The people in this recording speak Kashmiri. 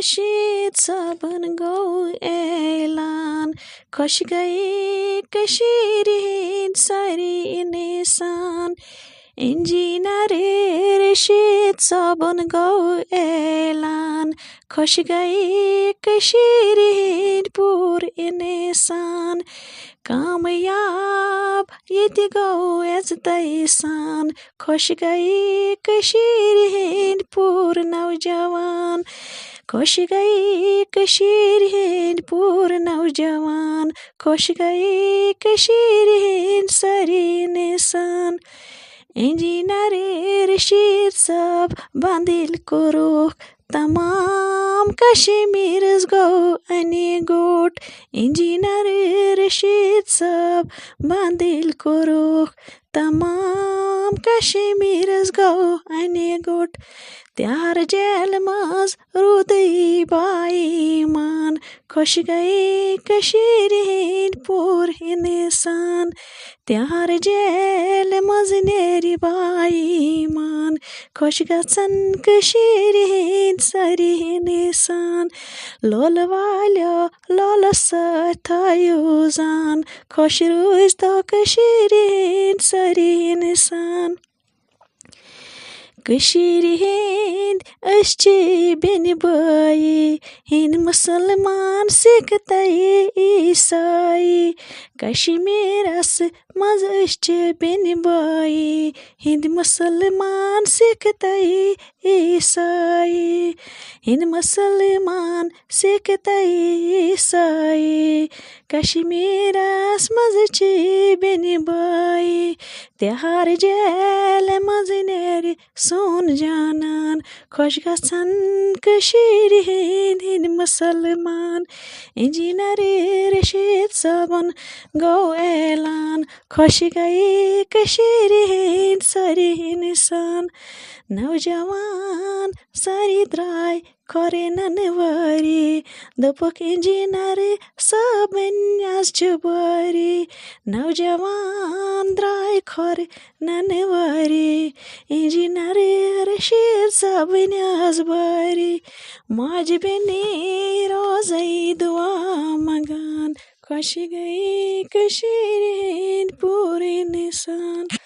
رشیٖد صٲبن گوٚو اعلان خۄش گٔیے کٔشیٖرِ ہِنٛدۍ سٲری اِنسان اِنجیٖنر رشیٖد صٲبن گوٚو اعلان خۄش گٔیے کٔشیٖرِ ہِنٛدۍ پوٗرٕ اِنسان کامیاب ییٚتہِ گوٚو عزتَے سان خۄش گٔیے کٔشیٖرِ ہِنٛدۍ پوٗرٕ نوجوان خۄش گٔیے کٔشیٖرِ ہِنٛدۍ پوٗرٕ نوجوان خۄش گٔیے کٔشیٖرِ ہِنٛدۍ سٲری اِنسان اِنجیٖنر رشیٖد صٲب بنٛد ییٚلہِ کوٚرُکھ تمام کشمیٖرس گوٚو اَنہِ گوٚٹ اِنجیٖنر رشیٖد صٲب بنٛد ییٚلہِ کوٚرُکھ تمام کشمیٖرس گوٚو اَنہِ گوٚٹ تِہارٕ جیلہِ منٛز روٗدٕے باے ایٖمان خۄش گٔیے کٔشیٖرِ ہِنٛدۍ پوٗرٕ اِنسان تِہارٕ جیلہِ منٛز نیرِ باے ایٖمان خۄش گژھن کٔشیٖرِ ہِنٛدۍ سٲری اِنسان لولہٕ والیو لولس سۭتۍ تھٲیِو زان خۄش روٗزۍتو کٔشیٖرِ ہِنٛدۍ سٲری اِنسان کٔشیٖرِ ہِنٛدۍ أسۍ چھِ بیٚنہِ بٲیی ہِنٛدۍ مُسلمان سِکھ تہٕ عیٖسایی کشمیٖرس منٛز أسۍ چھِ بیٚنہِ بٲیی ہِنٛدۍ مُسلمان سِکھ تہٕ عیٖسایی ہِنٛدۍ مُسلمان سِکھ تہٕ عیٖسایی کشمیٖرس منٛز چھِ بیٚنہِ بٲیی تِہارٕ جیلہِ منٛز نیرِ سون جانان خۄش گژھن کٔشیٖرِ ہِنٛدۍ مُسلمان اِنجیٖنر رشیٖد صٲبن گوٚو اعلان خۄش گٔیے کٔشیٖرِ ہِنٛدۍ سٲری اِنسان نوجوان سٲری درٛاے کھۄرِ ننہٕ وٲری دوٚپُکھ اِنجیٖنر صٲبٕنۍ حظ چھِ بٲری نوجوان درٛاے کھۄرِ ننہٕ وٲری اِنجیٖنر رشیٖد صٲبٕنۍ حظ بٲری ماجہِ بیٚنہِ روزَے دُعا منٛگان خۄش گٔیے کٔشیٖرِ ہِنٛدۍ پوٗرٕ اِنسان